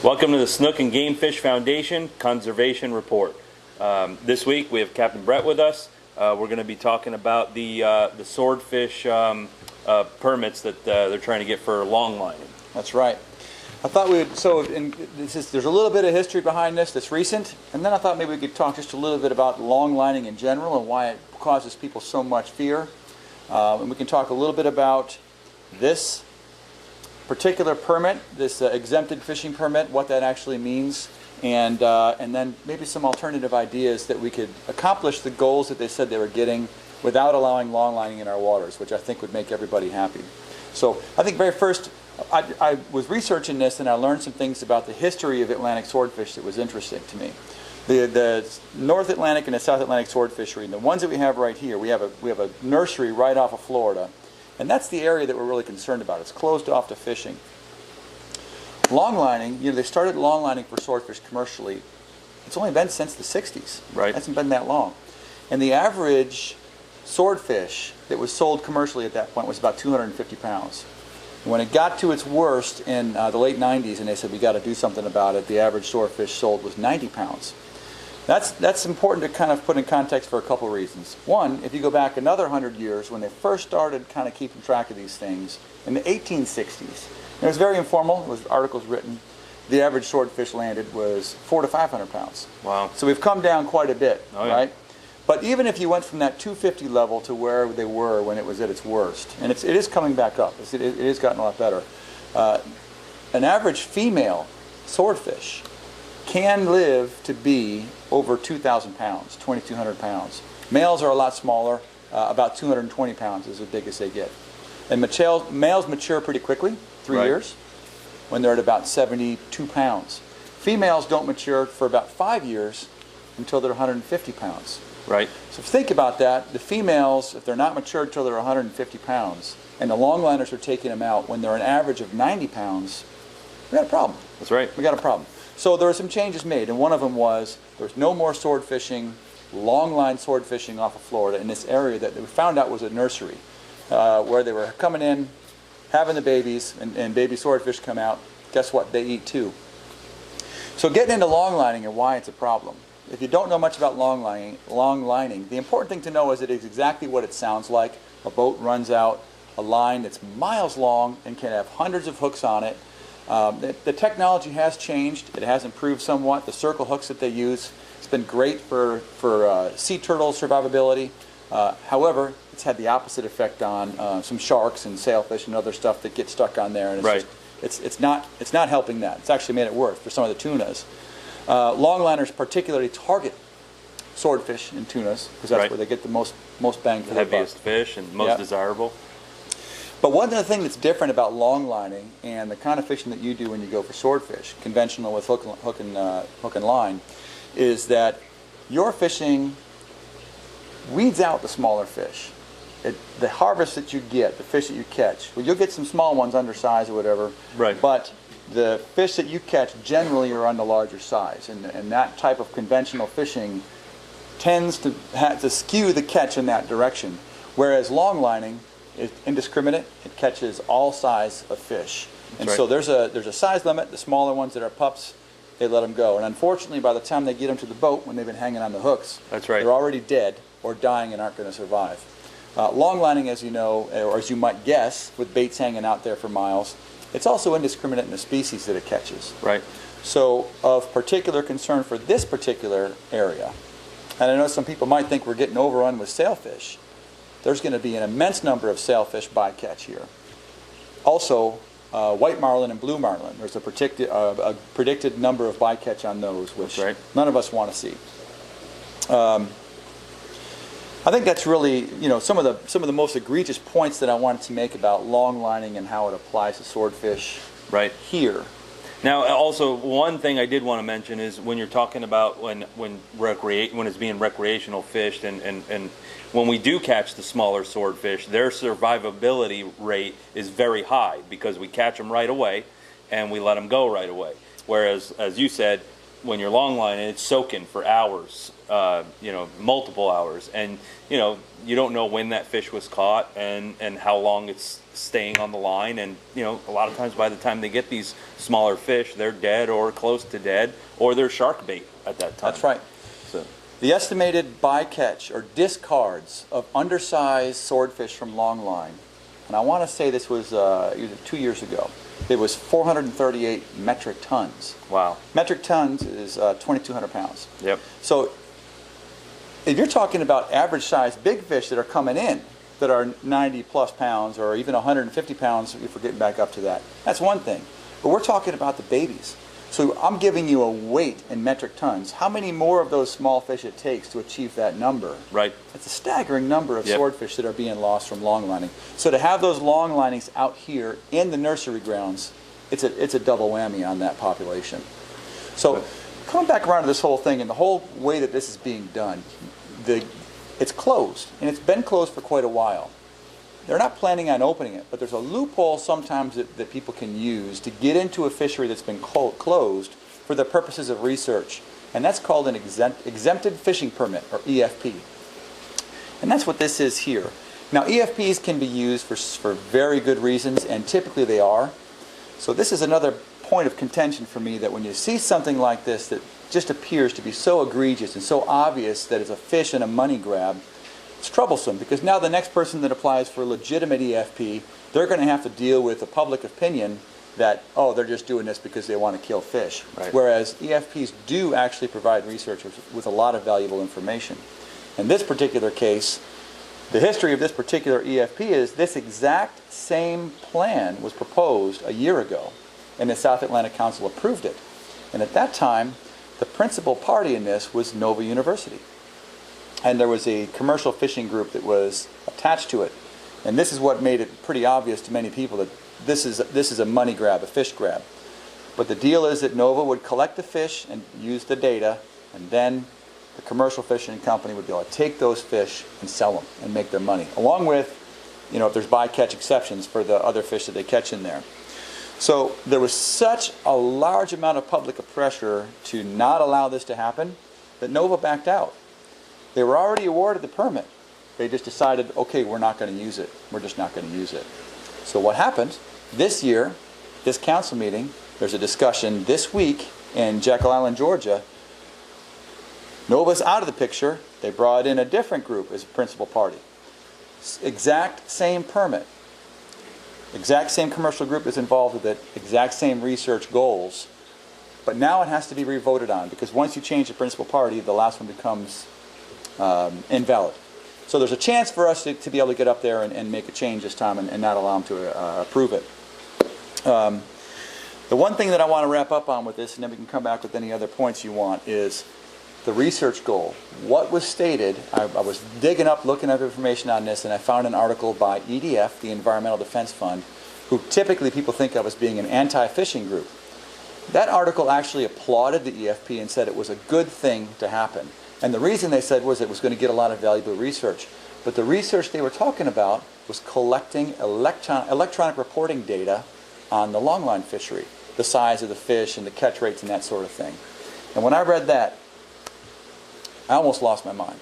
Welcome to the Snook and Game Fish Foundation Conservation Report. This week we have Captain Brett with us. We're going to be talking about the swordfish permits that they're trying to get for long lining. That's right. I thought we would, there's a little bit of history behind this that's recent, and then I thought maybe we could talk just a little bit about long lining in general and why it causes people so much fear. And we can talk a little bit about this particular permit, this exempted fishing permit, what that actually means, and then maybe some alternative ideas that we could accomplish the goals that they said they were getting without allowing long lining in our waters, which I think would make everybody happy. So I think very first, I was researching this and I learned some things about the history of Atlantic swordfish that was interesting to me. The North Atlantic and the South Atlantic sword fishery, and the ones that we have right here, we have a nursery right off of Florida. And that's the area that we're really concerned about. It's closed off to fishing. Long lining, they started long lining for swordfish commercially. It's only been since the 60s. Right. It hasn't been that long. And the average swordfish that was sold commercially at that point was about 250 pounds. When it got to its worst in the late 90s and they said we got to do something about it, the average swordfish sold was 90 pounds. That's important to kind of put in context for a couple reasons. One, if you go back another 100 years, when they first started kind of keeping track of these things, in the 1860s, it was very informal, it was articles written, the average swordfish landed was 400 to 500 pounds. Wow. So we've come down quite a bit, yeah. Right? But even if you went from that 250 level to where they were when it was at its worst, and it is coming back up, it has gotten a lot better, an average female swordfish can live to be over 2,000 pounds, 2,200 pounds. Males are a lot smaller, about 220 pounds is the biggest they get. And males mature pretty quickly, 3 years, when they're at about 72 pounds. Females don't mature for about 5 years until they're 150 pounds. Right. So think about that. The females, if they're not matured until they're 150 pounds, and the longliners are taking them out when they're an average of 90 pounds, we got a problem. That's right. We got a problem. So there were some changes made, and one of them was there was no more sword fishing, long line sword fishing off of Florida in this area that we found out was a nursery, where they were coming in, having the babies, and baby swordfish come out. Guess what? They eat too. So getting into long lining and why it's a problem. If you don't know much about long lining, the important thing to know is it is exactly what it sounds like. A boat runs out a line that's miles long and can have hundreds of hooks on it. The technology has changed. It has improved somewhat. The circle hooks that they use, it's been great for sea turtle survivability. However, it's had the opposite effect on some sharks and sailfish and other stuff that get stuck on there. And it's not helping that. It's actually made it worse for some of the tunas. Longliners particularly target swordfish and tunas because that's where they get the most bang for their buck. The heaviest fish and most desirable. But one other thing that's different about long lining and the kind of fishing that you do when you go for swordfish, conventional with hook and line, is that your fishing weeds out the smaller fish. The harvest that you get, the fish that you catch, well, you'll get some small ones undersized or whatever, but the fish that you catch generally are on the larger size, and that type of conventional fishing tends to skew the catch in that direction, whereas long lining is indiscriminate. It catches all size of fish. And so there's a size limit. The smaller ones that are pups, they let them go. And unfortunately, by the time they get them to the boat, when they've been hanging on the hooks, they're already dead or dying and aren't going to survive. Long lining, as you know, or as you might guess, with baits hanging out there for miles, it's also indiscriminate in the species that it catches. Right. So of particular concern for this particular area, and I know some people might think we're getting overrun with sailfish, there's going to be an immense number of sailfish bycatch here. Also, white marlin and blue marlin. There's a predicted number of bycatch on those, which none of us want to see. I think that's really, some of the most egregious points that I wanted to make about long lining and how it applies to swordfish here. Now, also, one thing I did want to mention is when you're talking about when it's being recreational fished, and when we do catch the smaller swordfish, their survivability rate is very high because we catch them right away and we let them go right away. Whereas, as you said, when you're long lining, it's soaking for hours, multiple hours, and you don't know when that fish was caught and how long it's staying on the line, and a lot of times by the time they get these smaller fish, they're dead or close to dead, or they're shark bait at that time. That's right. So the estimated bycatch or discards of undersized swordfish from long line, and I want to say this was either 2 years ago, it was 438 metric tons. wow. Metric tons is 2,200 pounds. Yep. So if you're talking about average size big fish that are coming in that are 90 plus pounds or even 150 pounds, if we're getting back up to that, that's one thing. But we're talking about the babies. So I'm giving you a weight in metric tons. How many more of those small fish it takes to achieve that number? Right. It's a staggering number of Yep. swordfish that are being lost from long lining. So to have those long linings out here in the nursery grounds, it's a double whammy on that population. So coming back around to this whole thing and the whole way that this is being done, it's closed, and it's been closed for quite a while. They're not planning on opening it, but there's a loophole sometimes that people can use to get into a fishery that's been closed for the purposes of research, and that's called an exempted fishing permit, or EFP. And that's what this is here. Now, EFPs can be used for very good reasons, and typically they are. So this is another point of contention for me, that when you see something like this that just appears to be so egregious and so obvious that it's a fish and a money grab, it's troublesome, because now the next person that applies for a legitimate EFP, they're going to have to deal with a public opinion that, oh, they're just doing this because they want to kill fish. Right. Whereas EFPs do actually provide researchers with a lot of valuable information. In this particular case, the history of this particular EFP is this exact same plan was proposed a year ago, and the South Atlantic Council approved it. And at that time, the principal party in this was Nova University. And there was a commercial fishing group that was attached to it. And this is what made it pretty obvious to many people that this is a money grab, a fish grab. But the deal is that Nova would collect the fish and use the data, and then the commercial fishing company would be able to take those fish and sell them and make their money, along with, if there's bycatch exceptions for the other fish that they catch in there. So there was such a large amount of public pressure to not allow this to happen that Nova backed out. They were already awarded the permit. They just decided, okay, we're not going to use it. We're just not going to use it. So what happened this year, this council meeting, there's a discussion this week in Jekyll Island, Georgia. Nova's out of the picture. They brought in a different group as a principal party. Exact same permit. Exact same commercial group is involved with it. Exact same research goals. But now it has to be revoted on, because once you change the principal party, the last one becomes invalid. So there's a chance for us to be able to get up there and make a change this time and not allow them to approve it. The one thing that I want to wrap up on with this, and then we can come back with any other points you want, is the research goal. What was stated, I was digging up, looking up information on this, and I found an article by EDF, the Environmental Defense Fund, who typically people think of as being an anti-fishing group. That article actually applauded the EFP and said it was a good thing to happen. And the reason they said was it was going to get a lot of valuable research. But the research they were talking about was collecting electronic reporting data on the longline fishery, the size of the fish and the catch rates and that sort of thing. And when I read that, I almost lost my mind.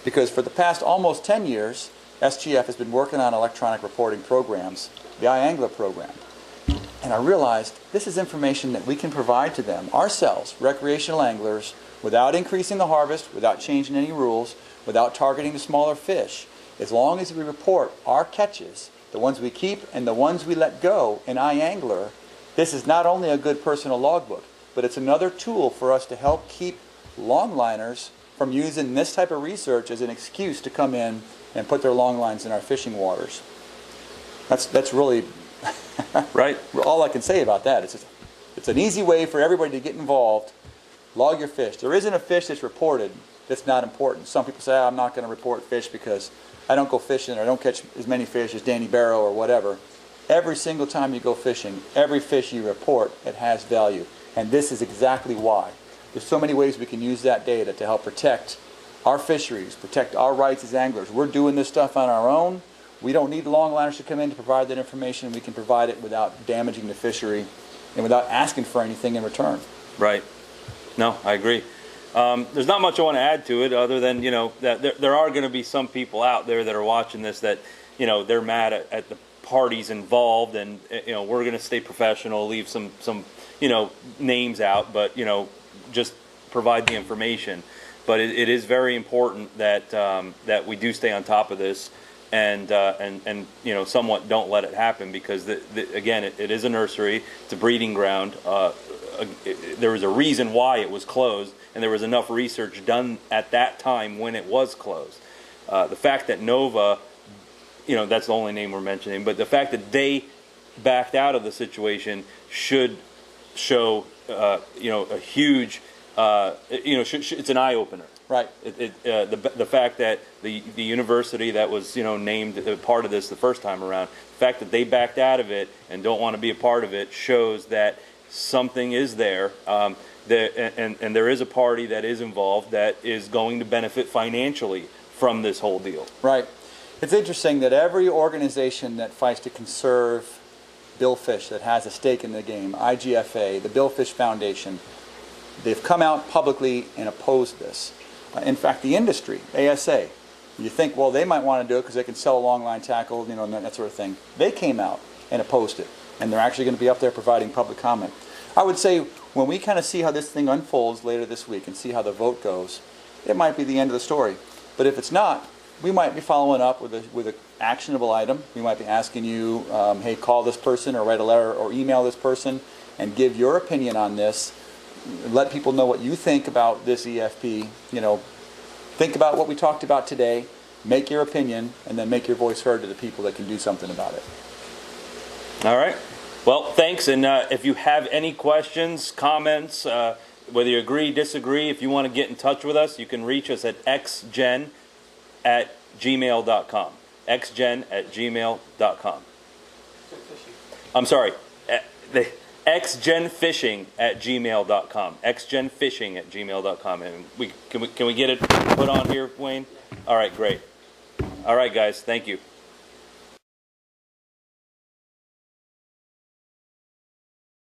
Because for the past almost 10 years, SGF has been working on electronic reporting programs, the iAngler program. And I realized this is information that we can provide to them, ourselves, recreational anglers, without increasing the harvest, without changing any rules, without targeting the smaller fish. As long as we report our catches, the ones we keep and the ones we let go in iAngler, this is not only a good personal logbook, but it's another tool for us to help keep longliners from using this type of research as an excuse to come in and put their long lines in our fishing waters. That's really right. All I can say about that. It's an easy way for everybody to get involved. Log your fish. There isn't a fish that's reported that's not important. Some people say, I'm not going to report fish because I don't go fishing or I don't catch as many fish as Danny Barrow or whatever. Every single time you go fishing, every fish you report, it has value. And this is exactly why. There's so many ways we can use that data to help protect our fisheries, protect our rights as anglers. We're doing this stuff on our own. We don't need longliners to come in to provide that information. We can provide it without damaging the fishery and without asking for anything in return. Right. No, I agree. There's not much I want to add to it other than, that there are going to be some people out there that are watching this that, they're mad at the parties involved, and, we're going to stay professional, leave some names out, but, just provide the information. But it is very important that that we do stay on top of this, and somewhat don't let it happen, because again, it is a nursery, it's a breeding ground. There was a reason why it was closed, and there was enough research done at that time when it was closed. The fact that Nova, that's the only name we're mentioning, but the fact that they backed out of the situation should show, a huge, it's an eye opener. Right. The fact that the university that was named part of this the first time around, the fact that they backed out of it and don't want to be a part of it shows that something is there, and there is a party that is involved that is going to benefit financially from this whole deal. Right. It's interesting that every organization that fights to conserve billfish, that has a stake in the game, IGFA, the Billfish Foundation, they've come out publicly and opposed this. In fact, the industry, ASA, you think, well, they might want to do it because they can sell a long line tackle, and that sort of thing. They came out and opposed it, and they're actually going to be up there providing public comment. I would say when we kind of see how this thing unfolds later this week and see how the vote goes, it might be the end of the story. But if it's not, we might be following up with an actionable item. We might be asking you, hey, call this person or write a letter or email this person and give your opinion on this. Let people know what you think about this EFP. Think about what we talked about today, make your opinion, and then make your voice heard to the people that can do something about it. All right. Well, thanks. And if you have any questions, comments, whether you agree, disagree, if you want to get in touch with us, you can reach us at xgen@gmail.com. xgen@gmail.com. I'm sorry. xgenfishing@gmail.com. xgenfishing@gmail.com. And can we get it put on here, Wayne? All right, great. All right, guys. Thank you.